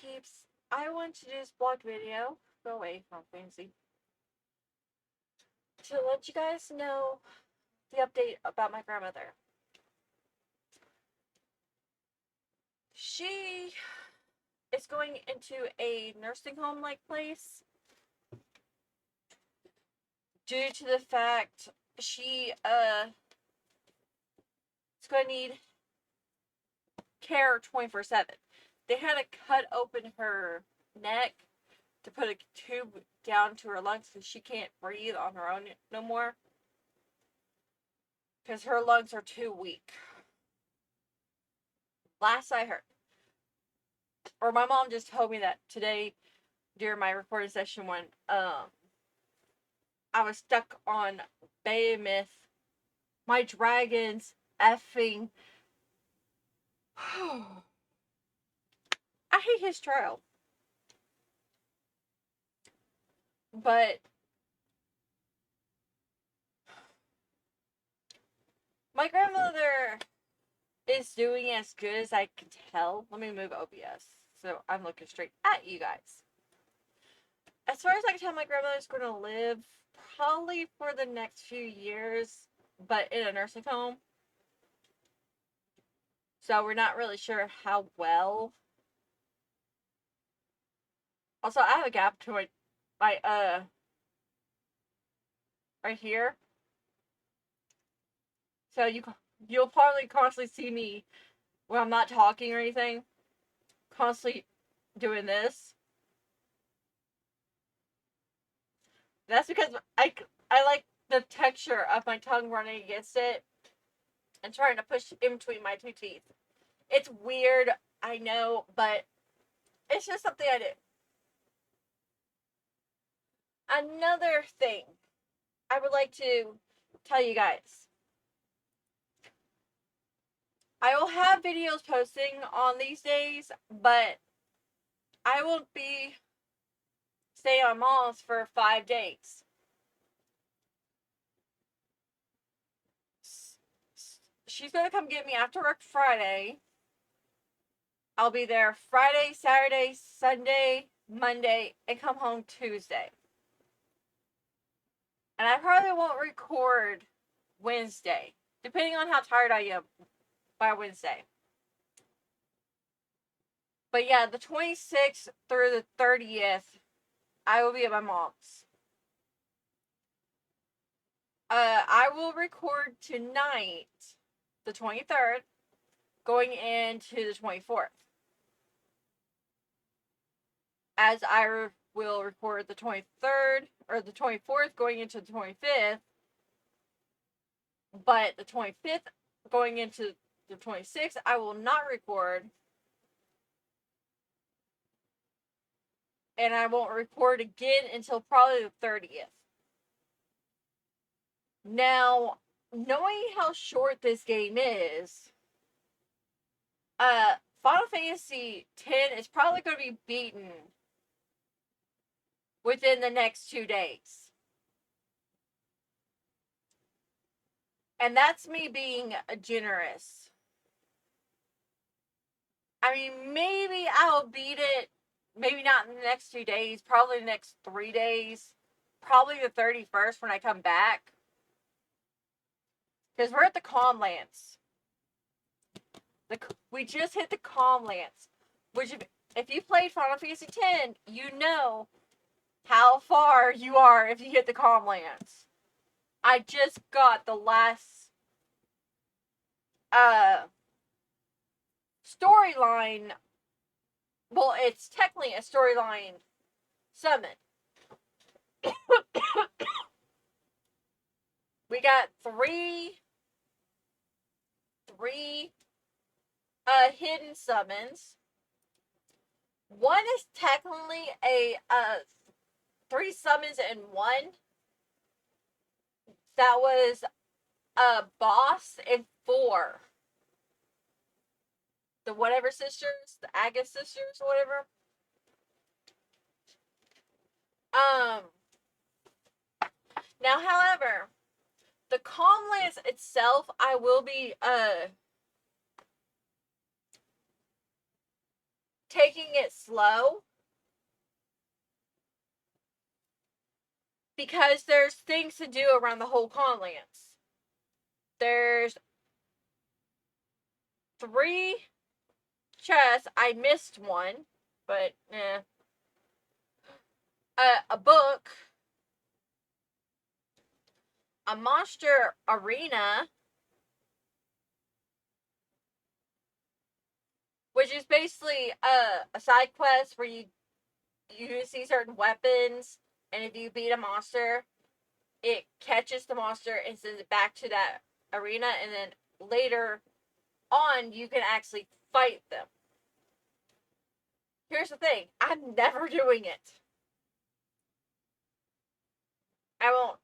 peeps? I want to do this vlog video. Go away from fancy. To let you guys know the update about my grandmother. She is going into a nursing home like place due to the fact she is going to need care 24/7. They had to cut open her neck to put a tube down to her lungs because she can't breathe on her own no more because her lungs are too weak. Last I heard, or my mom just told me that today during my recording session when I was stuck on Behemoth, my dragon's effing. I hate his trail. But my grandmother is doing as good as I can tell. Let me move OBS so I'm looking straight at you guys. As far as I can tell, my grandmother's going to live probably for the next few years, but in a nursing home. So we're not really sure how well. Also, I have a gap to my right here. So you'll probably constantly see me when I'm not talking or anything, constantly doing this. That's because I like the texture of my tongue running against it and trying to push in between my two teeth. It's weird, I know, but it's just something I do. Another thing I would like to tell you guys. I will have videos posting on these days, but I will be staying on mom's for 5 days. She's going to come get me after work Friday. I'll be there Friday, Saturday, Sunday, Monday, and come home Tuesday. And I probably won't record Wednesday, depending on how tired I am by Wednesday. But yeah, the 26th through the 30th, I will be at my mom's. I will record tonight, the 23rd, going into the 24th. As I will record the 23rd, or the 24th going into the 25th, but the 25th going into the 26th, I will not record. And I won't record again until probably the 30th. Now, knowing how short this game is, Final Fantasy X is probably going to be beaten within the next 2 days. And that's me being generous. I mean, maybe I'll beat it, maybe not in the next 2 days, probably the next 3 days, probably the 31st when I come back. Because we're at the Calmlands. We just hit the Calmlands, which if you played Final Fantasy X, you know how far you are if you hit the Calmlands. I just got the last storyline. Well, it's technically a storyline summon. We got three hidden summons. One is technically a 3 summons in 1. That was a boss in 4. The whatever sisters, the Aga sisters, or whatever. Now, however, the Calmlands itself, I will be taking it slow because there's things to do around the whole Conlands. There's 3 chests. I missed one, but a book, a monster arena, which is basically a side quest where you see certain weapons, and if you beat a monster, it catches the monster and sends it back to that arena, and then later on you can actually fight them. Here's the thing, I'm never doing it. I won't.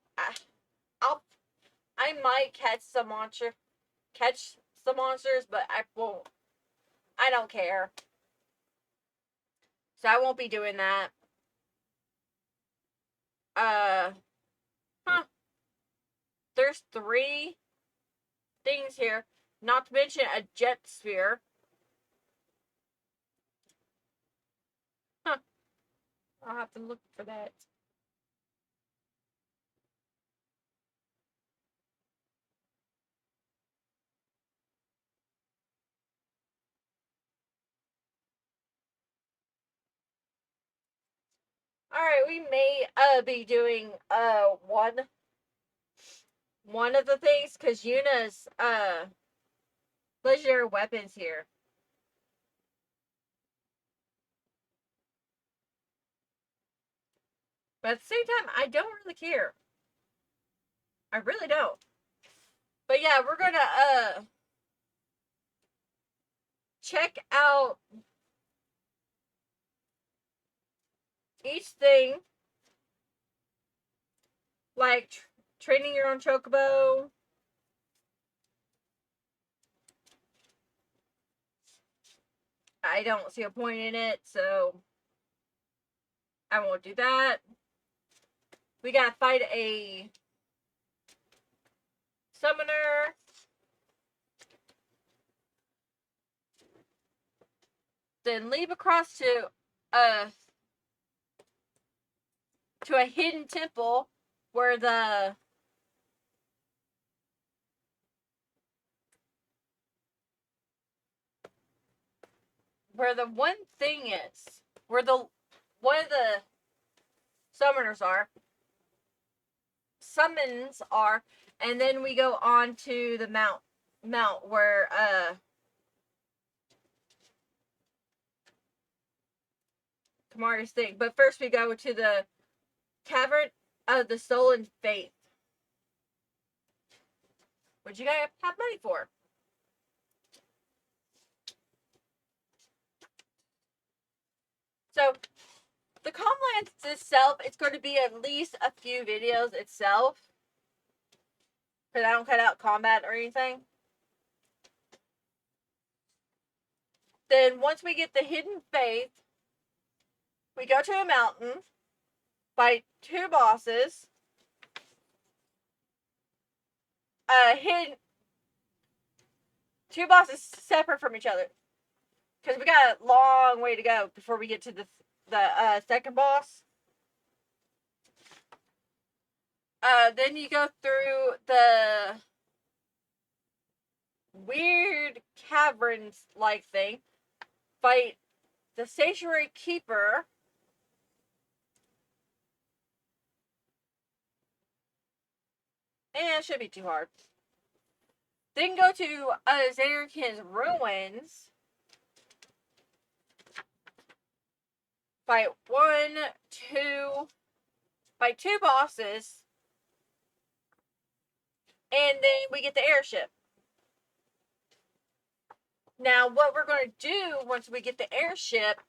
I might catch some monsters, but I won't. I don't care. So I won't be doing that. Huh. There's 3 things here, not to mention a jet sphere. Huh. I'll have to look for that. Alright, we may be doing one of the things, because Yuna's legendary weapons here. But at the same time, I don't really care. I really don't. But yeah, we're gonna check out each thing, like training your own chocobo. I don't see a point in it, so I won't do that. We gotta fight a summoner. Then leave across to a hidden temple where the one thing is, where the one of the summoners are, summons are, and then we go on to the mount where Kamari's thing. But first we go to the Cavern of the Stolen Faith, which you gotta have money for. So the Comlands itself, it's going to be at least a few videos itself, because I don't cut out combat or anything. Then once we get the Hidden Faith, we go to a mountain, fight 2 bosses, hidden 2 bosses separate from each other, because we got a long way to go before we get to the second boss. Then you go through the weird caverns like thing, fight the Sanctuary Keeper, and it shouldn't be too hard. Then go to Zanarkand's Ruins, fight 2 bosses, and then we get the airship. Now, what we're going to do once we get the airship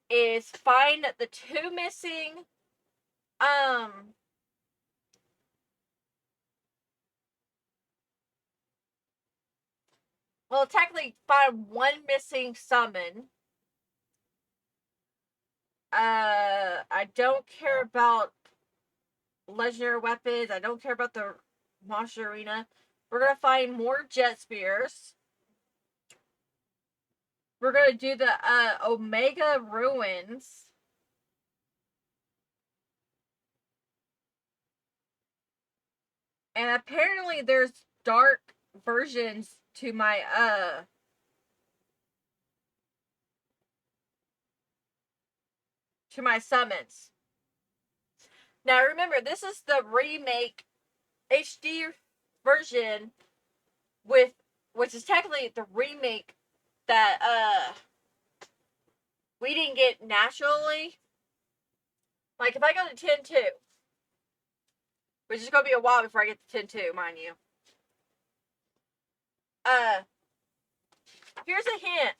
is find the 2 missing well, technically find 1 missing summon. I don't care about legendary weapons. I don't care about the monster arena. We're gonna find more jet spears. we're going to do the Omega Ruins. And apparently there's dark versions to my summons. Now remember, this is the remake HD version which is technically the remake that we didn't get naturally. Like if I go to 10-2, which is gonna be a while before I get to 10-2, mind you. Here's a hint.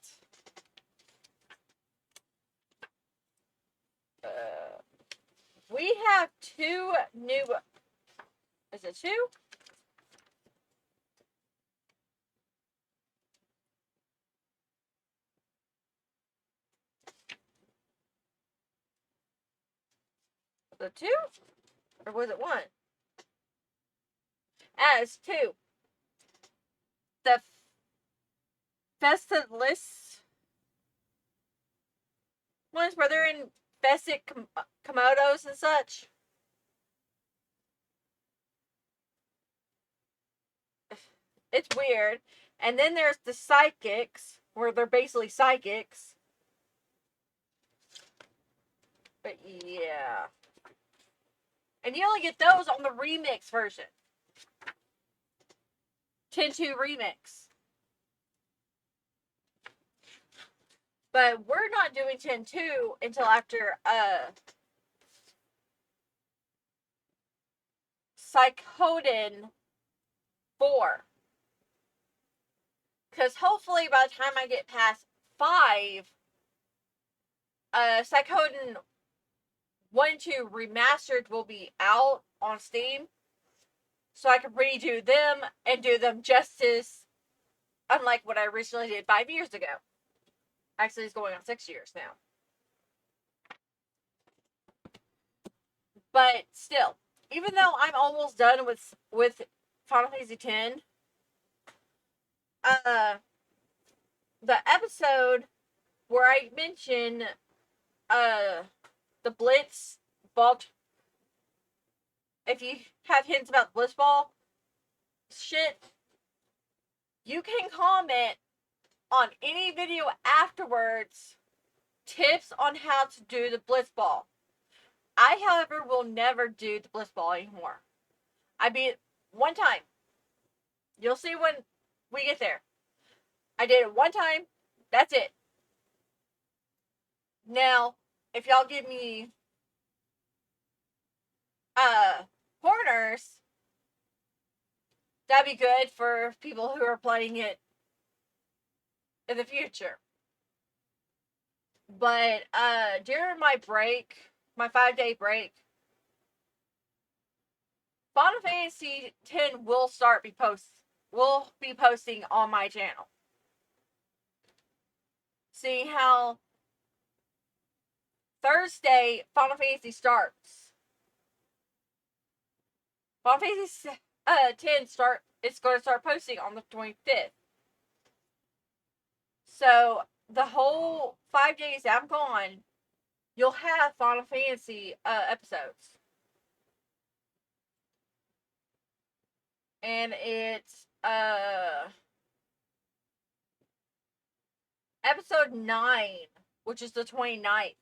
We have 2 new. Is it 2? The 2? Or was it 1? It's 2. The Festalis ones where they're in Festic Komodos and such. It's weird. And then there's the Psychics, where they're basically psychics. But yeah. And you only get those on the remix version. 10-2 remix. But we're not doing 10-2 until after Psychoden 4. Because hopefully by the time I get past 5, Psychoden 1 and 2 remastered will be out on Steam. So I can redo them and do them justice, unlike what I originally did 5 years ago. Actually, it's going on 6 years now. But still, even though I'm almost done with Final Fantasy X, the episode where I mention the Blitz Vault, if you have hints about Blitz Ball shit, you can comment on any video afterwards tips on how to do the Blitz Ball. I, however, will never do the Blitz Ball anymore. I beat it 1 time. You'll see when we get there. I did it 1 time. That's it. Now, if y'all give me corners, that'd be good for people who are playing it in the future. But during my break, my 5-day break, Final Fantasy X will be posting on my channel. Seeing how Thursday Final Fantasy starts. Final Fantasy X it's going to start posting on the 25th. So the whole 5 days that I'm gone, you'll have Final Fantasy episodes. And it's episode 9, which is the 29th.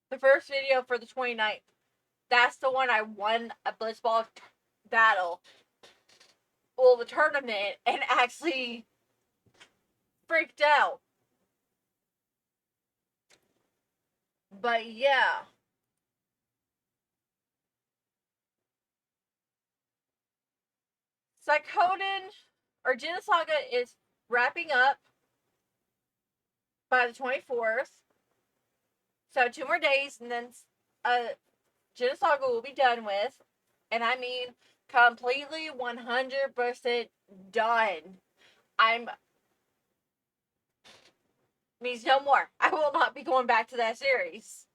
The first video for the 29th. That's the one I won a Blitzball battle. Well, the tournament, and actually freaked out. But yeah. Psychoden, or Genesaga, is wrapping up by the 24th. So 2 more days, and then Genesaga will be done with. And I mean, completely 100% done. Means no more. I will not be going back to that series.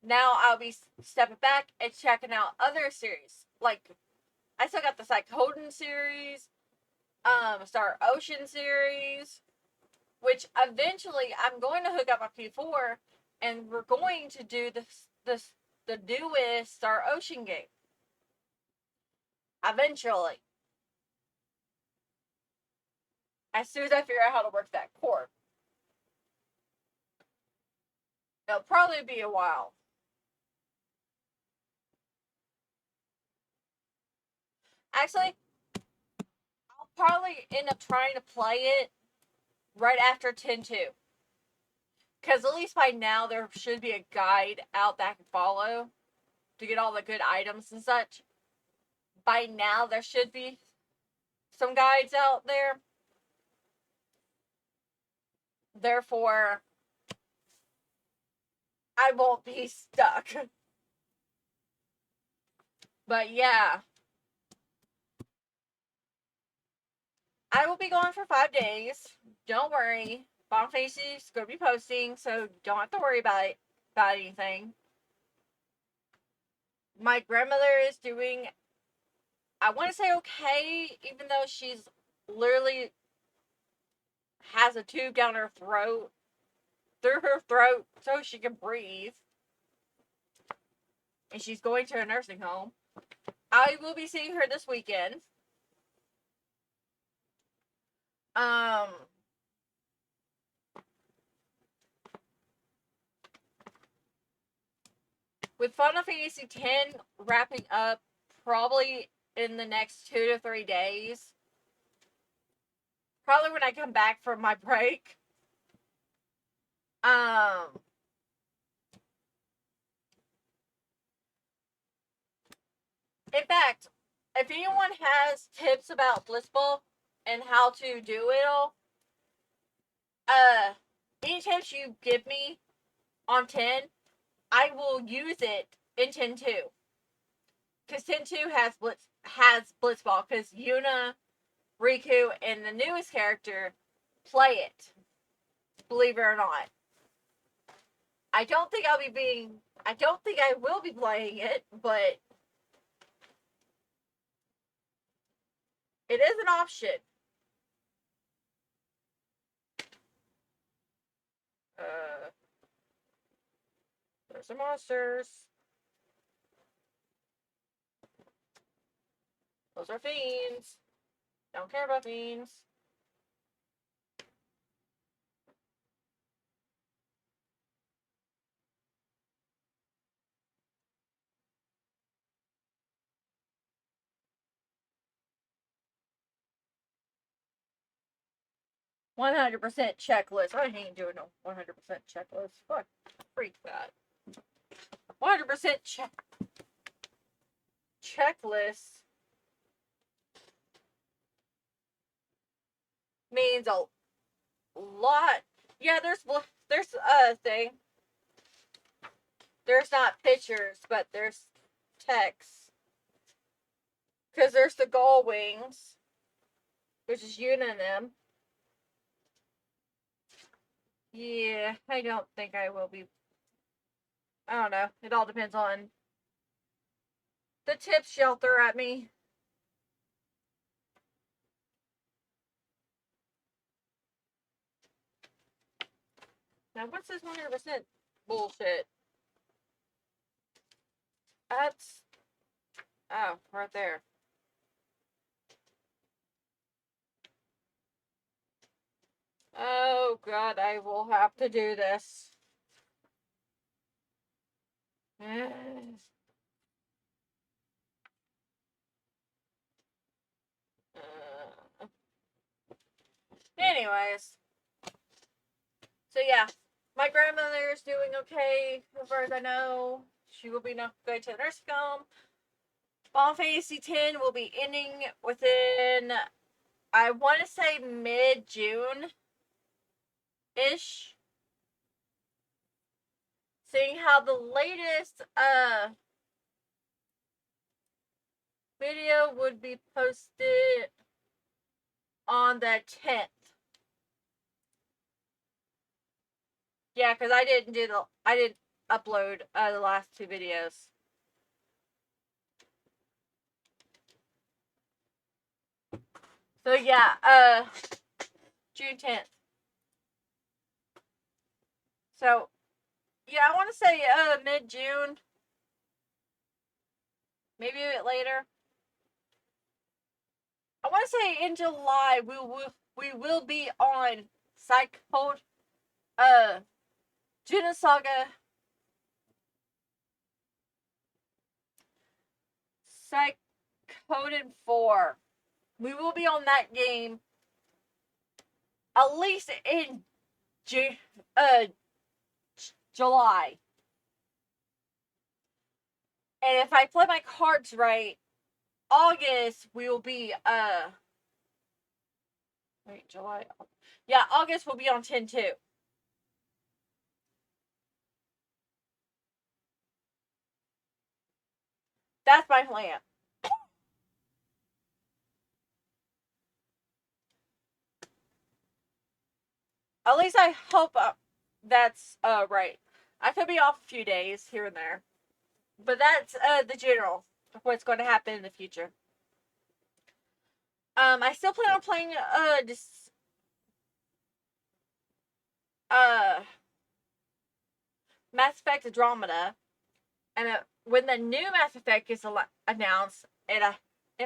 Now I'll be stepping back and checking out other series. Like, I still got the Psychoden series. Star Ocean series, which eventually I'm going to hook up my P4 and we're going to do the newest Star Ocean game. Eventually. As soon as I figure out how to work that cord. It'll probably be a while. Actually, I'll probably end up trying to play it right after 10-2. Because at least by now there should be a guide out that I can follow to get all the good items and such. By now there should be some guides out there. Therefore, I won't be stuck. But yeah. I will be gone for 5 days. Don't worry. Final Fantasy's going to be posting, so don't have to worry about anything. My grandmother is doing, I want to say okay, even though she's literally has a tube down her throat, through her throat, so she can breathe. And she's going to a nursing home. I will be seeing her this weekend. With Final Fantasy X wrapping up probably in the next 2 to 3 days, probably when I come back from my break, in fact, if anyone has tips about Blitzball and how to do it all, any tips you give me on 10, I will use it in 10-2. Because 10-2 has Blitzball, because Yuna, Riku, and the newest character play it. Believe it or not. I don't think I will be playing it, but it is an option. There's some monsters. Those are fiends. Don't care about fiends. "100% checklist." I ain't doing no 100% checklist. Fuck. Freak that. 100% checklist means a lot. Yeah, there's a thing. There's not pictures, but there's text. Because there's the Gull Wings, which is Yuna and them. Yeah, I don't think I will be. I don't know. It all depends on the tips she'll throw at me. Now, what's this 100% bullshit? That's. Oh, right there. Oh, God, I will have to do this. Anyways. So, yeah. My grandmother is doing okay, as far as I know. She will be not going to the nursing home. Final Fantasy X will be ending within, I want to say, mid-June-ish. Seeing how the latest video would be posted on the 10th. Yeah, because I didn't upload the last 2 videos. So yeah, June 10th. So yeah, I want to say mid-June, maybe a bit later. I want to say in July we will be on Psychode, Xenosaga, Psychoden 4. We will be on that game at least in July. And if I play my cards right, August we will be wait, July. Yeah, August will be on 10-2. That's my plan. At least I hope that's right. I could be off a few days here and there, but that's the general of what's going to happen in the future. I still plan on playing this Mass Effect Andromeda, and when the new Mass Effect is announced, and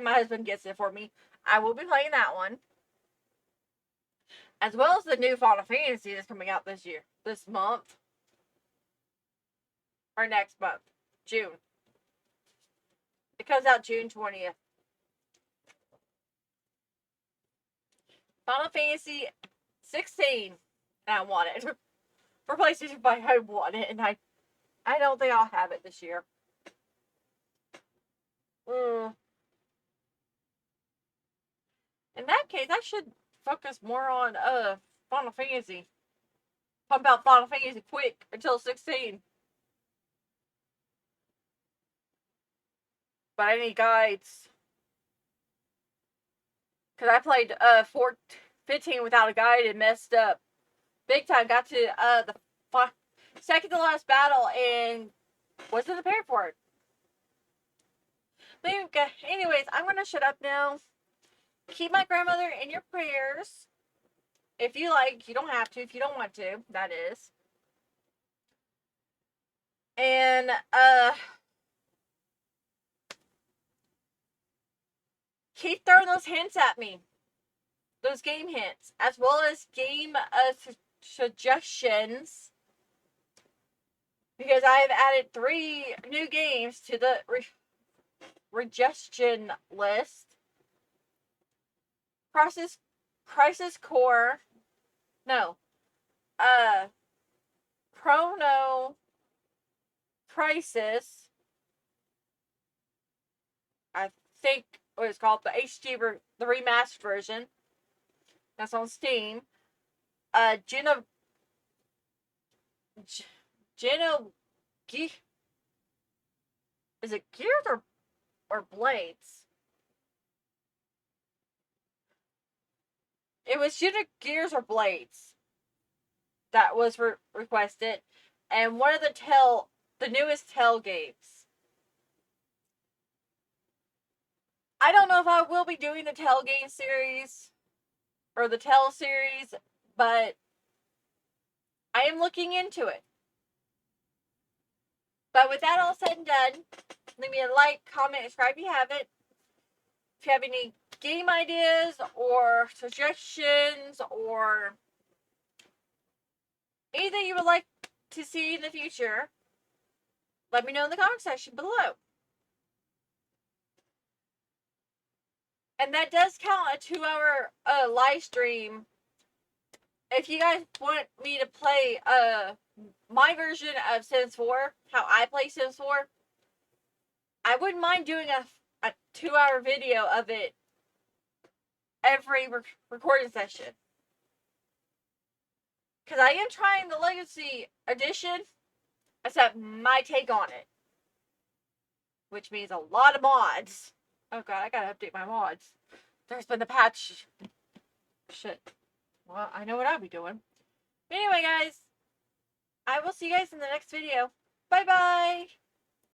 my husband gets it for me, I will be playing that one, as well as the new Final Fantasy that's coming out this month, or next month, June. It comes out June 20th. Final Fantasy 16, and I want it for PlayStation 5. I want it, and I don't think I'll have it this year. In that case, I should focus more on Final Fantasy. Pump out Final Fantasy quick until 16. But I need guides. Because I played 15 without a guide and messed up big time. Got to the second to last battle and wasn't prepared for it. But anyways, I'm going to shut up now. Keep my grandmother in your prayers. If you like, you don't have to. If you don't want to, that is. And, keep throwing those hints at me. Those game hints. As well as game suggestions. Because I have added 3 new games to the suggestion list. Crisis Core. No. Chrono Crisis. I think what it's called, the HD, the remastered version. That's on Steam. Geno is it Gears or Blades? It was Gears or Blades that was requested, and one of the newest Tell games. I don't know if I will be doing the Tell game series or the Tell series, but I am looking into it. But with that all said and done, leave me a like, comment, subscribe if you haven't. If you have any game ideas or suggestions or anything you would like to see in the future, let me know in the comment section below. And that does count a 2-hour live stream. If you guys want me to play my version of Sims 4, how I play Sims 4, I wouldn't mind doing a 2-hour video of it every recording session. Because I am trying the Legacy Edition, except my take on it. Which means a lot of mods. Oh god, I gotta update my mods. There's been a patch. Shit. Well, I know what I'll be doing. But anyway, guys, I will see you guys in the next video. Bye-bye!